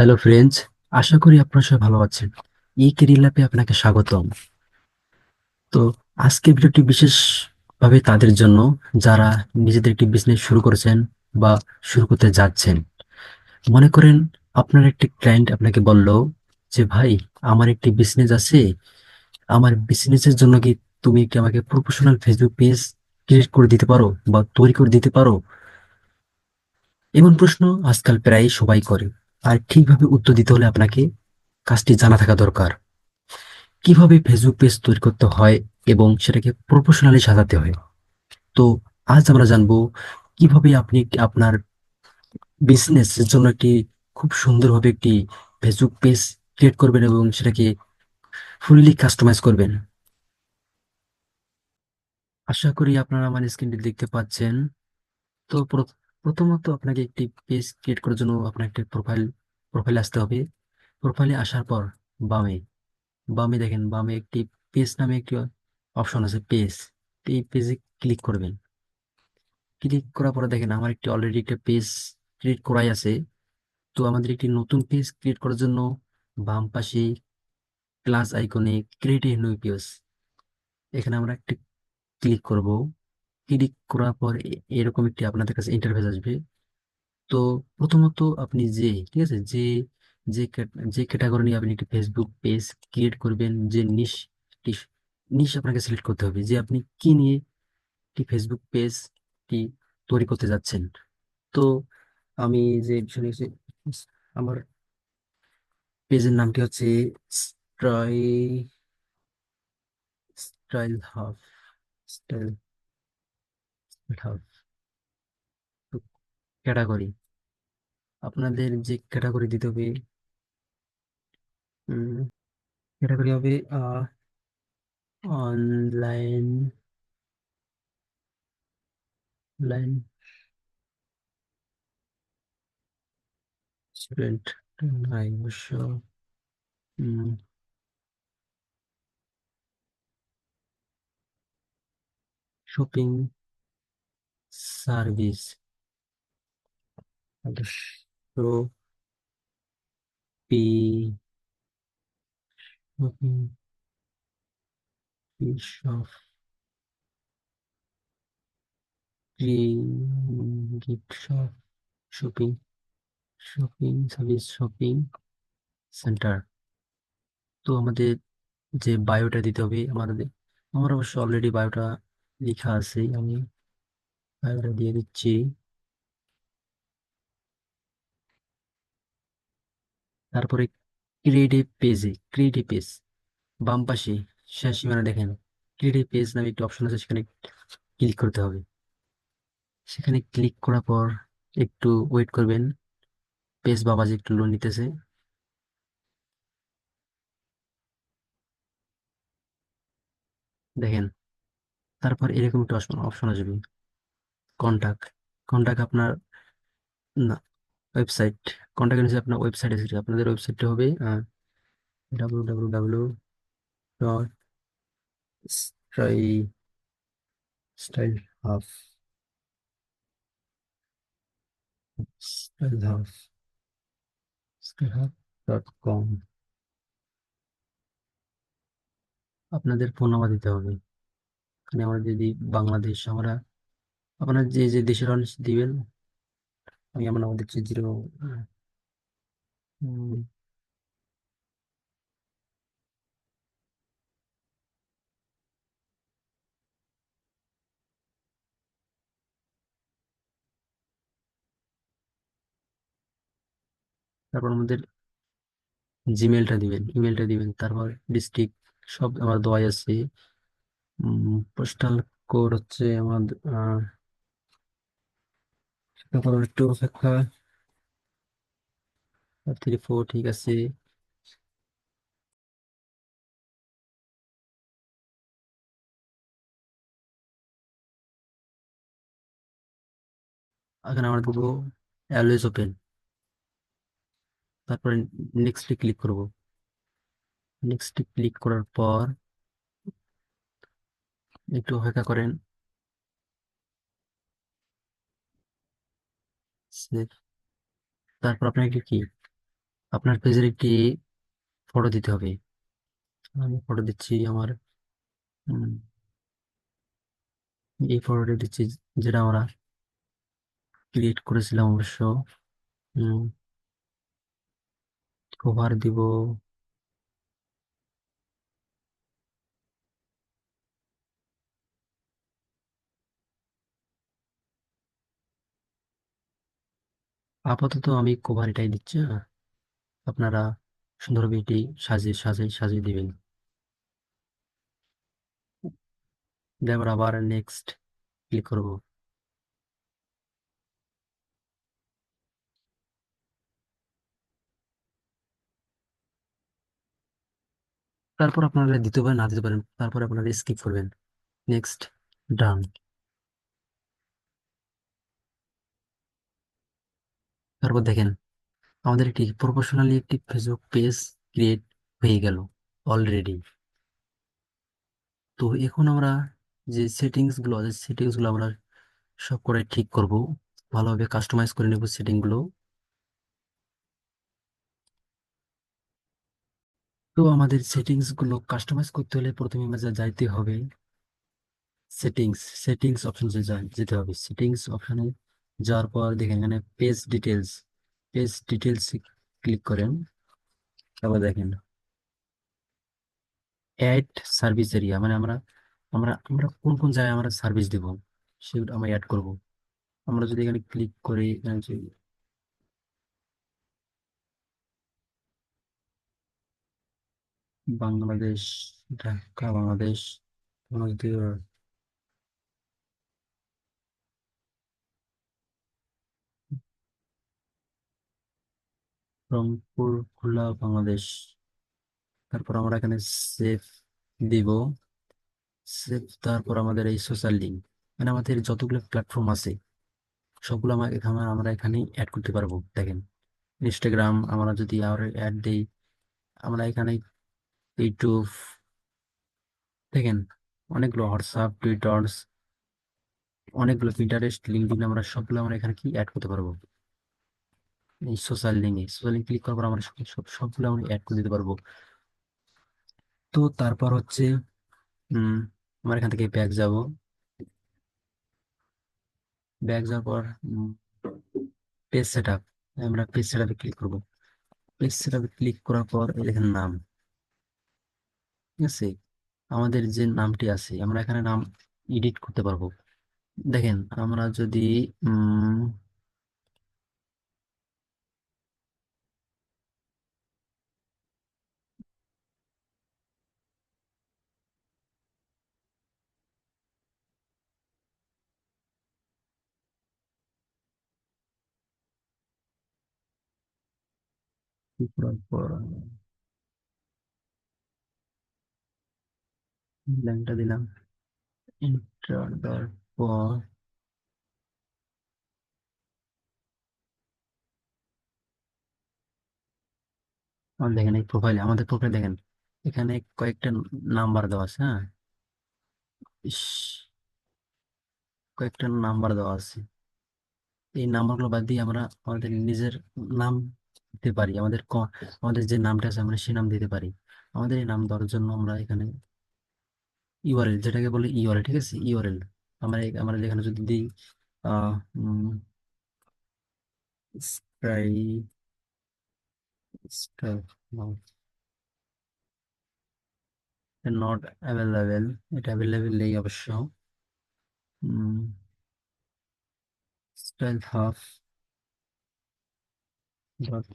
Hello friends, আশা করি আপনারা সবাই ভালো আছেন। এই কেরিয়ার ল্যাবে আপনাকে স্বাগতম। তো আজকের ভিডিওটি বিশেষভাবে তাদের জন্য যারা নিজেদের একটি বিজনেস শুরু করেছেন বা শুরু করতে যাচ্ছেন। মনে করেন আপনার একটি ক্লায়েন্ট আপনাকে বলল যে ভাই, আমার একটি বিজনেস আছে, আমার বিজনেসের জন্য কি তুমি কি আমাকে প্রফেশনাল ফেসবুক পেজ ক্রিয়েট করে দিতে পারো বা তৈরি করে দিতে পারো? এমন প্রশ্ন আজকাল প্রায় সবাই করে। আর ঠিকভাবে উত্তর দিতে হলে আপনাকে কাজটি জানা থাকা দরকার। কিভাবে ফেসবুক পেজ তৈরি করতে হয় এবং সেটাকে প্রফেশনালি সাজাতে হয়। তো আজ আমরা জানবো কিভাবে আপনি আপনার বিজনেসের জন্য একটি খুব সুন্দরভাবে একটি ফেসবুক পেজ ক্রিয়েট করবেন এবং সেটাকে ফুললি কাস্টমাইজ করবেন। আশা করি আপনারা আমার স্ক্রিনটি দেখতে পাচ্ছেন। তো প্রথমত আপনাকে একটি পেজ ক্রিয়েট করার জন্য আপনার একটি প্রোফাইল আসতে হবে। প্রোফাইলে আসার পর বামে বামে দেখেন, বামে একটি পেজ নামে একটি অপশন আছে, পেজ। এই পেজে ক্লিক করবেন। ক্লিক করার পরে দেখেন আমার একটি অলরেডি একটা পেজ ক্রিয়েট করাই আছে। তো আমাদের একটি নতুন পেজ ক্রিয়েট করার জন্য বাম পাশে প্লাস আইকনে ক্রিয়েট এ নিউ পেজ, এখানে আমরা একটি ক্লিক করব। ক্লিক করার পর এরকম একটি আপনাদের কাছে ইন্টারফেস আসবে। তো প্রথমত আপনি ঠিক আছে, যে ক্যাটাগরি নিয়ে আপনি একটি ফেসবুক পেজ ক্রিয়েট করবেন, যে নিশ নিশ আপনাকে সিলেক্ট করতে হবে, যে আপনি কি নিয়ে একটি ফেসবুক পেজটি তৈরি করতে যাচ্ছেন। তো আমি যে বিষয় নিয়ে আমার পেজের নামটি হচ্ছে স্টাই style hub style hub category, আপনাদের যে ক্যাটাগরি দিতে হবে, ক্যাটাগরি হবে অনলাইন লাইন স্টুডেন্ট, নাই অবশ্য। Shopping service, shopping shop, gift shop, shopping shopping service, shopping centre. তো আমাদের যে বায়োটা দিতে হবে আমাদের, আমার অবশ্য অলরেডি বায়োটা লেখা আছে, আমি বায়োটা দিয়ে দিচ্ছি। তারপরে ক্রিয়েটিভ পেজ বাম পাশে শেষ সীমানা দেখেন, ক্রিয়েটিভ পেজ নামে একটি অপশন আছে, সেখানে ক্লিক করতে হবে। সেখানে ক্লিক করার পর একটু ওয়েট করবেন, পেজ বাবা যে একটু লোন নিতেছে, দেখেন। তারপর এরকম একটা অপশন আসবে, কন্টাক্ট। কন্টাক্ট আপনার, না, ওয়েবসাইট। কন্টাক্ট নিচে আপনার ওয়েবসাইট এসেছে, আপনাদের ওয়েবসাইটটা হবে www.স্টাইল হাব স্টাইল হাব.com। আপনাদের ফোন নাম্বার দিতে হবে। এখানে আমরা যদি বাংলাদেশ, আমরা আপনার যে যে দেশের অনেক দিবেন। আমি আমার নাম্বার দিচ্ছি 0। তারপর আমাদের জিমেলটা দিবেন, ইমেলটা দিবেন, তারপর ডিস্ট্রিক্ট সব আমার দেওয়াই আছে। পোস্টাল কোড হচ্ছে আমাদের তারপর একটু অপেক্ষা, 34, ঠিক আছে। এখানে আমরা দেবো অলওয়েজ ওপেন। তারপরে নেক্সটে ক্লিক করব। নেক্সটে ক্লিক করার পর একটু অপেক্ষা করেন। Save। তারপর আপনাকে কি আপনার পেজের একটি ফটো দিতে হবে। আমি ফটো দিচ্ছি আমার, উম, এই ফটোটি দিচ্ছি যেটা আমরা ক্রিয়েট করেছিলাম অবশ্য। কভার দিব। আপাতত আমি কভার এটাই দিচ্ছি, হ্যাঁ। আপনারা সুন্দরভাবে এটি সাজিয়ে সাজিয়ে সাজিয়ে দিবেন। তারপর আবার নেক্সট ক্লিক করব। তারপর আপনারা দিতে পারেন না দিতে পারেন, তারপর আপনারা স্কিপ করবেন। নেক্সট, ডান। তারপর দেখেন আমাদের একটি প্রফেশনালি একটি ফেসবুক পেজ ক্রিয়েট হয়ে গেল অলরেডি। তো এখন আমরা যে সেটিংস গুলো আমরা সব করে ঠিক করব, ভালোভাবে কাস্টমাইজ করে নেব সেটিং গুলো। তো আমাদের সেটিংস গুলো কাস্টমাইজ করতে হলে প্রথমে আমাদের যাইতে হবে সেটিংস অপশন যেতে হবে। সেটিংস অপশনে যাওয়ার পর দেখেন এখানে পেজ ডিটেলস ক্লিক করেন। তারপর দেখেন অ্যাড সার্ভিস এরিয়া, মানে আমরা আমরা আমরা কোন কোন জায়গায় আমরা সার্ভিস দিব সেগুলো আমরা অ্যাড করব। আমরা যদি এখানে ক্লিক করি, এখানে যে বাংলাদেশ, ঢাকা বাংলাদেশ, আমাদের রংপুর, খুলনা, বাংলাদেশ। তারপর আমরা এখানে সেভ দিব। সেভ, তারপর আমাদের এই সোশ্যাল লিঙ্ক, মানে আমাদের যতগুলো প্ল্যাটফর্ম আছে সবগুলো এখানে আমরা এখানে অ্যাড করতে পারবো। দেখেন ইনস্টাগ্রাম আমরা যদি আর অ্যাড দিই, আমরা এখানে ইউটিউব, দেখেন অনেকগুলো হোয়াটসঅ্যাপ, টুইটার্স, অনেকগুলো পিন্টারেস্ট, লিঙ্কডিন, আমরা সবগুলো আমরা এখানে কি অ্যাড করতে পারবো। এই সোশ্যাল লিঙ্ক ক্লিক করার পর আমরা সবগুলো আমরা অ্যাড করে দিতে পারবো। তো তারপর হচ্ছে উম আমরা এখান থেকে ব্যাক যাওয়ার পর পেজ সেট আপ, আমরা পেজ সেট আপে ক্লিক করবো। পেজ সেট আপে ক্লিক করার পর এই দেখেন নাম, ঠিক আছে। আমাদের যে নামটি আছে আমরা এখানে নাম এডিট করতে পারবো। দেখেন আমরা যদি উম কি করার পর ল্যাংটা দিলাম, এন্টার দেওয়ার পর দেখেন এই আমাদের প্রোফাইল দেখেন এখানে কয়েকটা নাম্বার দেওয়া আছে, হ্যাঁ। ইস, কয়েকটা নাম্বার দেওয়া আছে। এই নাম্বারগুলো বাদ দিয়ে আমরা আমাদের নিজের নাম দিতে পারি। আমাদের যে নামটা আছে আমরা সেই নাম দিতে পারি। আমাদের এই নাম দেওয়ার জন্য আমরা এখানে ইউআরএল, যেটাকে বলে ইউআরএল, ঠিক আছে, ইউআরএল আমরা এখানে যদি দিই আহ স্কাই নট অ্যাভেলেবেল, এটা অ্যাভেলেবেল নেই অবশ্য। Style half dot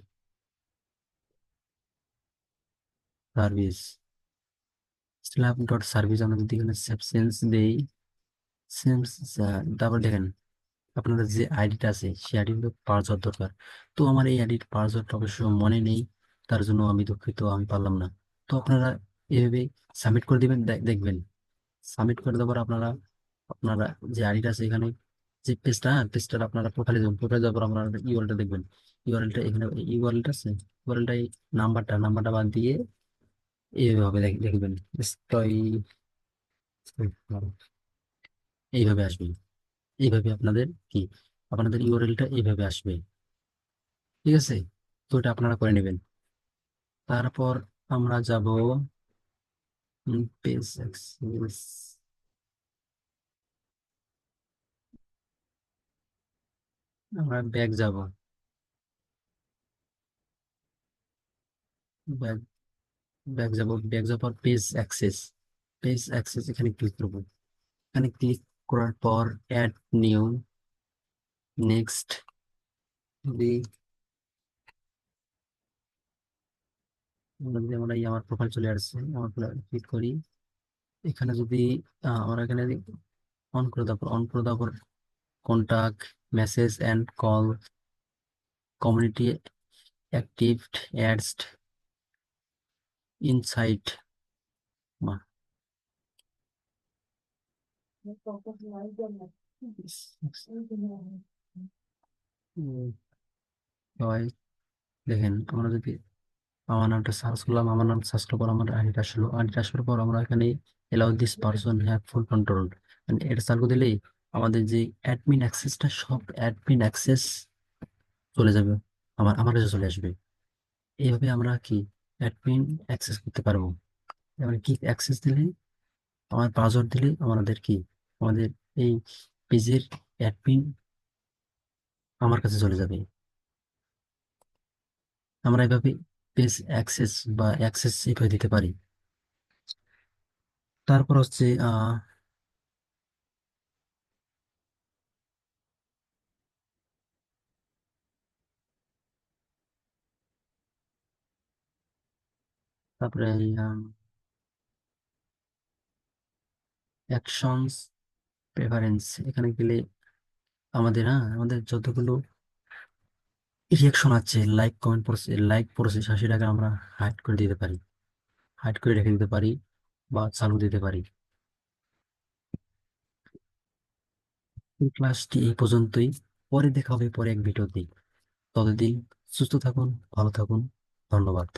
service, slab dot service, আমরা যদি এখানে সেন্স দেই, সেন্স, তারপর দেখেন আপনাদের যে আইডিটা আছে সেই আইডি কিন্তু পাসওয়ার্ড দরকার। তো আমার এই আইডির পাসওয়ার্ডটা অবশ্য মনে নেই, তার জন্য আমি দুঃখিত, আমি পারলাম না। তো আপনারা এভাবে সাবমিট করে দিবেন, দেখবেন সাবমিট করে দেওয়ার পর আপনারা আপনারা যে আইডিটা আছে এখানে যে পেজটা আপনারা প্রোফাইলে যাবেন, প্রোফাইলে যাওয়ার পর আপনারা ইউআরএলটা দেখবেন। ইউআরএলটা এখানে ইউআরএলটা আছে, ইউআরএলটা নাম্বারটা বাদ দিয়ে এইভাবে দেখবেন স্টয়, এইভাবে আসবে। এইভাবে আপনাদের ইউআরএলটা এইভাবে আসবে, ঠিক আছে। তো এটা আপনারা করে নেবেন। তারপর আমরা যাব পেজ অ্যাক্সেস, আমরা ব্যাক যাব, ব্যাক ব্যাক যাওয়ার পর পেজ অ্যাক্সেস, পেজ অ্যাক্সেস এখানে ক্লিক করব। এখানে ক্লিক করার পর অ্যাড নিউ, নেক্সট, যদি যদি আমরা আমার প্রোফাইল চলে আসছে, আমার ক্লিক করি। এখানে যদি আমরা এখানে অন করে দেওয়ার পর contact, message and call, community active, ads, insight, হয়। দেখেন আমরা যদি আমার নামটা সার্চ করলাম, আমার নাম সার্চ করার পর আমার আইডিটা আসলো, আইডিটা আসার পর আমরা এখানে allow this person have full control, মানে এটা চালু দিলেই আমাদের যে অ্যাডমিন অ্যাক্সেসটা, সব অ্যাডমিন অ্যাক্সেস চলে যাবে, আমার কাছে চলে আসবে। এইভাবে আমরা কি অ্যাডমিন অ্যাক্সেস করতে পারবো। মানে কি অ্যাক্সেস দিলে, আমার পাসওয়ার্ড দিলে আমাদের কি, আমাদের এই পেজের অ্যাডমিন আমার কাছে চলে যাবে। আমরা এভাবে পেজ অ্যাক্সেস বা অ্যাক্সেস এইভাবে দিতে পারি। তারপর হচ্ছে তারপরে অ্যাকশনস, প্রেফারেন্স, এখানে গেলে আমাদের যতগুলো রিয়াকশন আছে, like comment process, like process 80 টাকা আমরা হাইড করে দিতে পারি, হাইড করে রেখে দিতে পারি বা চালু দিতে পারি। এই ক্লাসটি এই পর্যন্তই, পরে দেখা হবে পরে এক ভিডিওতে। ততদিন সুস্থ থাকুন, ভালো থাকুন, ধন্যবাদ।